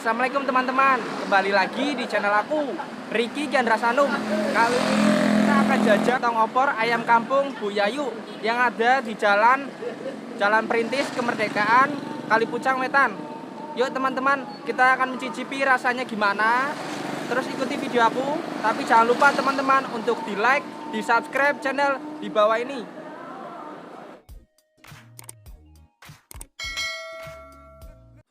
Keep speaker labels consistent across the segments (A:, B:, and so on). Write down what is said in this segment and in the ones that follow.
A: Assalamualaikum teman-teman, kembali lagi di channel aku, Ricky Chandrasanum. Kali ini kita akan jajal tong opor ayam kampung Bu Yayu yang ada di Jalan Perintis Kemerdekaan, Kalipucang, Wetan. Yuk teman-teman, kita akan mencicipi rasanya gimana. Terus ikuti video aku, tapi jangan lupa teman-teman untuk di like, di subscribe channel di bawah ini.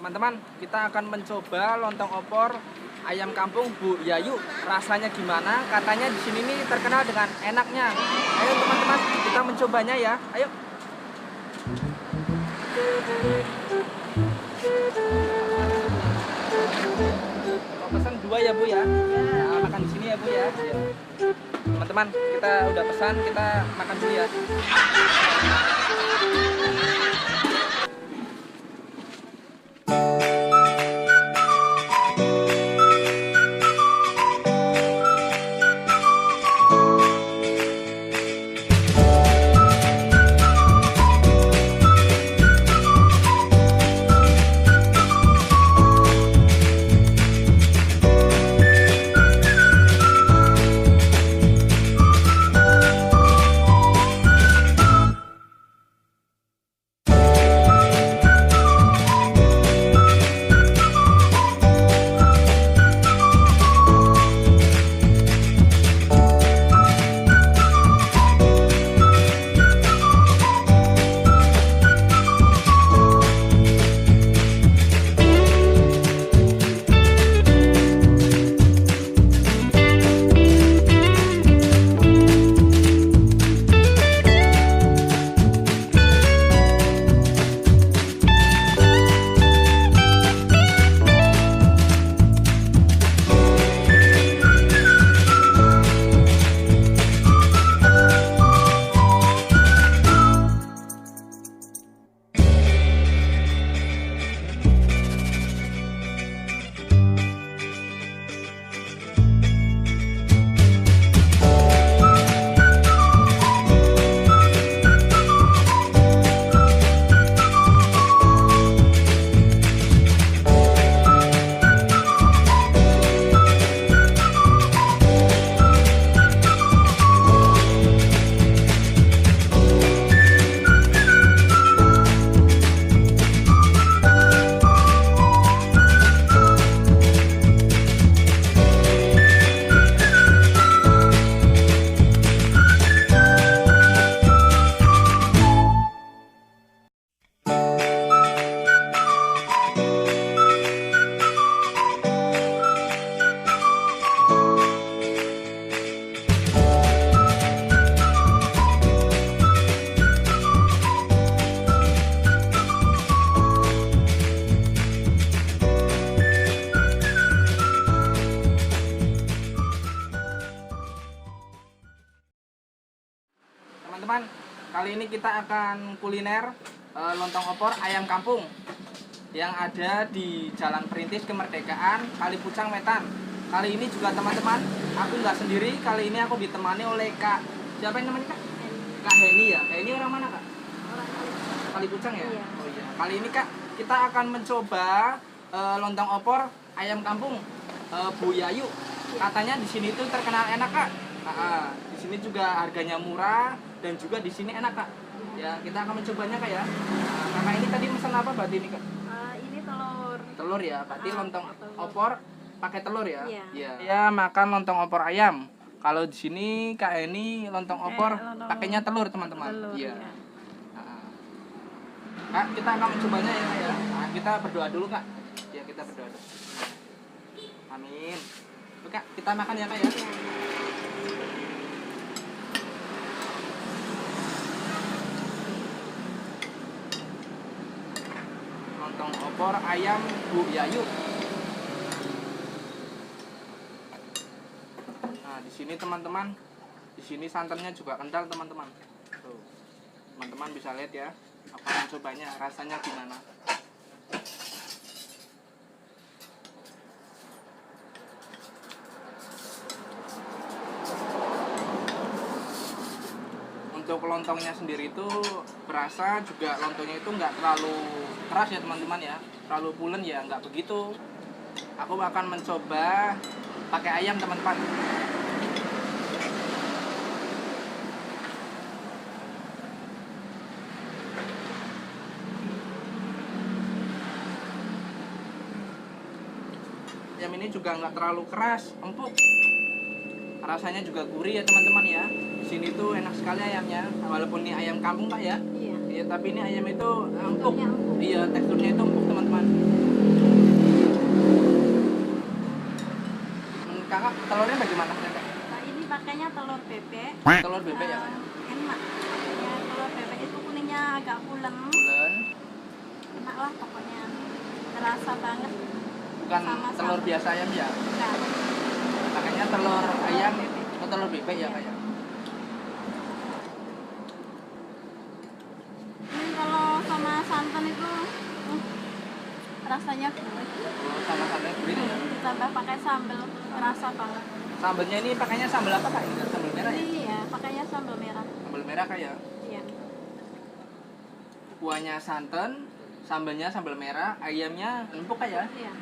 A: Teman-teman, kita akan mencoba lontong opor ayam kampung Bu Yayu. Rasanya gimana? Katanya di sini nih terkenal dengan enaknya. Ayo teman-teman, kita mencobanya ya. Ayo. Mau pesan 2 ya Bu ya? Nah, makan di sini ya Bu ya. Teman-teman, kita udah pesan, kita makan dulu ya. Teman-teman, kali ini kita akan kuliner lontong opor ayam kampung yang ada di Jalan Perintis Kemerdekaan, Kalipucang, Wetan. Kali ini juga teman-teman, aku nggak sendiri. Kali ini aku ditemani oleh Kak, siapa yang namanya Kak? Kak Heni ya. Kak Heni orang mana Kak?
B: Orang
A: Kalipucang ya?
B: Iya.
A: Oh iya. Kali ini Kak, kita akan mencoba lontong opor ayam kampung Bu Yayu. Katanya di sini tuh terkenal enak Kak. Di sini juga harganya murah dan juga di sini enak Kak. Ya, kita akan mencobanya Kak ya. Kakak ini tadi pesan apa berarti ini Kak?
B: ini telur.
A: Telur ya, berarti lontong opor pakai telur ya?
B: Iya.
A: Iya. Ya, makan lontong opor ayam. Kalau di sini Kak ini lontong opor pakainya telur teman-teman.
B: Telur,
A: Iya.
B: iya.
A: Kak, kita akan mencobanya ya Kak ya. Nah, kita berdoa dulu Kak. Ya, kita berdoa dulu. Amin. Oke Kak, kita makan ya Kak ya. Lontong opor ayam Bu Yayu. Nah, di sini teman-teman, di sini santannya juga kental teman-teman. Tuh. Teman-teman bisa lihat ya. Apa mencobanya rasanya gimana? Untuk lontongnya sendiri itu berasa juga lontongnya itu nggak terlalu keras ya teman-teman ya, terlalu pulen ya nggak begitu. Aku akan mencoba pakai ayam teman-teman. Ayam ini juga nggak terlalu keras, empuk. Rasanya juga gurih ya teman-teman ya. Di sini tuh enak sekali ayamnya, walaupun ini ayam kampung Pak ya.
B: Iya.
A: Iya, tapi ini ayam itu empuk.
B: Teksturnya empuk.
A: Iya, teksturnya itu empuk teman-teman. Kakak, telurnya bagaimana?
B: Nah, ini pakainya telur bebek.
A: Telur bebek ya?
B: Enak. Ya, telur bebek itu kuningnya agak pulen.
A: Bulan.
B: Enak lah pokoknya. Terasa banget.
A: Bukan
B: Sama-sama.
A: telur biasa ayam ya?
B: Bukan.
A: Makanya telur ayam, oh, telur bebek ya kayak.
B: Ini kalau sama santan itu rasanya gurih.
A: Oh, sama sambal gurih ya?
B: Ditambah pakai sambal, terasa banget.
A: Sambalnya ini pakainya sambal apa kak? Ini sambal merah ya?
B: Ini ya, pakainya sambal merah.
A: Sambal merah kayak.
B: Iya.
A: Kuahnya santan, sambalnya sambal merah, ayamnya empuk kayak.
B: Iya.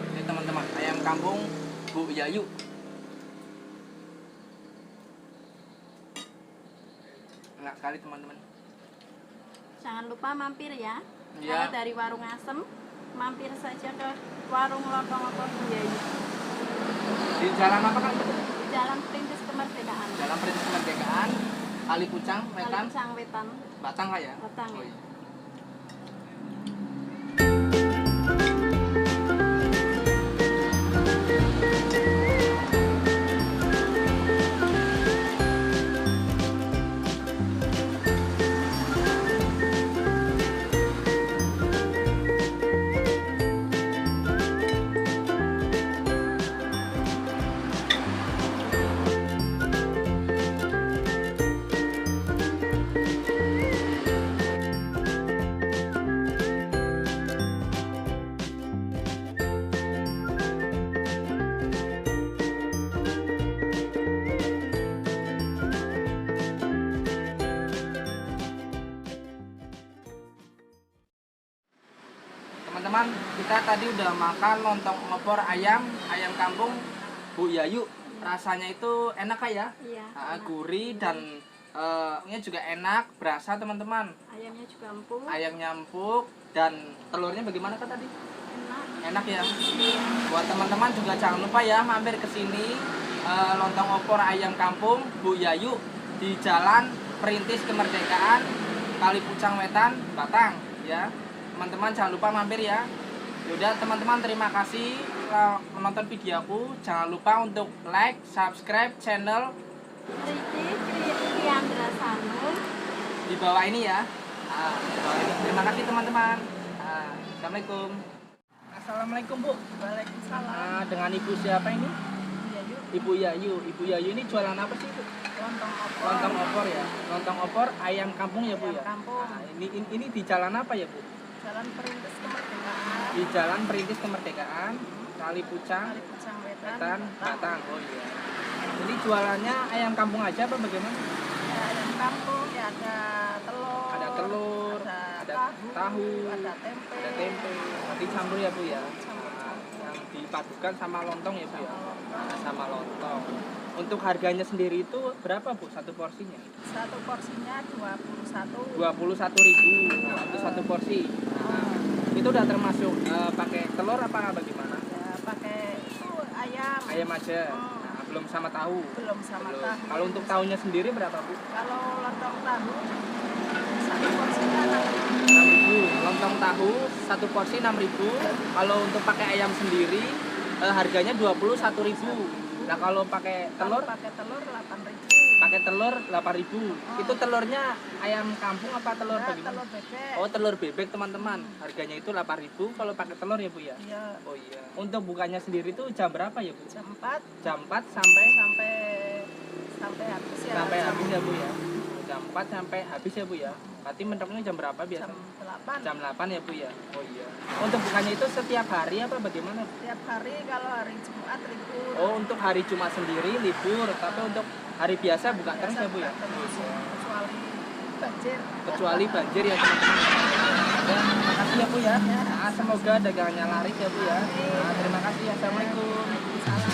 A: Ini teman-teman, ayam kampung Bu Yayu. Enak sekali teman-teman.
B: Jangan lupa mampir ya.
A: Iya.
B: Kalau dari warung Asem, mampir saja ke warung lontong opor Bu Yayu.
A: Di jalan apa kak?
B: Jalan Perintis Kemerdekaan.
A: Jalan Perintis Kemerdekaan, Kali Pucang, Wetan,
B: Kalipucang Wetan.
A: Batang kak ya?
B: Batang,
A: Oh,
B: ya.
A: iya. Teman-teman, kita tadi udah makan lontong opor ayam kampung Bu Yayu. Rasanya itu enak kak ya?
B: Iya. enak.
A: Gurih dan ini juga enak, berasa teman-teman.
B: Ayamnya juga empuk.
A: Ayamnya empuk dan telurnya bagaimana kak tadi?
B: Enak.
A: Enak ya. Buat teman-teman juga jangan lupa ya mampir ke sini lontong opor ayam kampung Bu Yayu di Jalan Perintis Kemerdekaan, Kali Pucang Wetan, Batang ya. Teman-teman jangan lupa mampir ya. Yaudah teman-teman, terima kasih menonton videoku. Jangan lupa untuk like, subscribe channel
B: Riki Andrasanum.
A: di bawah ini ya. Di bawah ini. Terima kasih teman-teman. Assalamualaikum. Assalamualaikum Bu.
B: Waalaikumsalam.
A: Dengan ibu siapa ini?
B: Yayu.
A: Ibu Yayu. Ibu Yayu ini jualan apa sih Bu?
B: Lontong opor.
A: Lontong opor ya. Lontong opor ayam kampung ya Bu
B: Ayam
A: ya.
B: kampung.
A: Ini di jalan apa ya Bu?
B: Jalan Perintis Kemerdekaan.
A: Di Jalan Perintis Kemerdekaan, Kali Pucang,
B: Kalipucang Wetan.
A: Wetan, Batang. Oh iya. Ini jualannya ayam kampung aja apa bagaimana?
B: Ya, ayam kampung, ya ada telur.
A: Ada telur,
B: ada
A: tahu,
B: ada tempe.
A: ada tempe. Nanti campur ya Bu ya.
B: Campur-campur.
A: Yang dipadukan sama lontong ya Bu ya.
B: Sama lontong.
A: Nah, sama lontong. Untuk harganya sendiri itu berapa Bu satu porsinya?
B: Satu porsinya 21.
A: 21.000. Nah, untuk satu porsi. Nah, itu udah termasuk pakai telur apa bagaimana?
B: Ya, pakai itu ayam.
A: Ayam aja. Nah, belum sama tahu.
B: Belum sama
A: Belum.
B: tahu.
A: Kalau untuk tahunya sendiri berapa Bu?
B: Kalau lontong tahu satu porsinya 6.000.
A: 6.000. Lontong tahu satu porsi 6.000. Kalau untuk pakai ayam sendiri harganya 21.000. Nah, kalau pakai telur?
B: Pakai telur 8.000.
A: Pakai telur 8.000. Itu telurnya ayam kampung apa telur
B: Ya,
A: bagaimana?
B: telur bebek.
A: Oh, telur bebek teman-teman. Harganya itu 8.000 kalau pakai telur ya Bu ya.
B: Iya,
A: Oh iya. Untuk bukanya sendiri itu jam berapa ya Bu?
B: jam 4
A: Jam 4 sampai
B: sampai habis ya.
A: sampai
B: jam,
A: habis ya Bu ya. Jam 4 sampai habis ya Bu ya. Berarti mentoknya jam berapa biasa?
B: jam 8.
A: Jam 8 ya Bu ya. Oh iya. Untuk bukanya itu setiap hari apa bagaimana Bu?
B: Tiap hari, kalau hari Jumat libur.
A: Oh, untuk hari Jumat sendiri libur, tapi untuk hari biasa buka terus ya Bu ya.
B: Biasa buka terus, kecuali banjir.
A: Kecuali banjir ya teman-teman. ya Bu ya. Nah, semoga dagangannya laris ya Bu ya. Nah, terima kasih. Assalamualaikum.
B: Salam.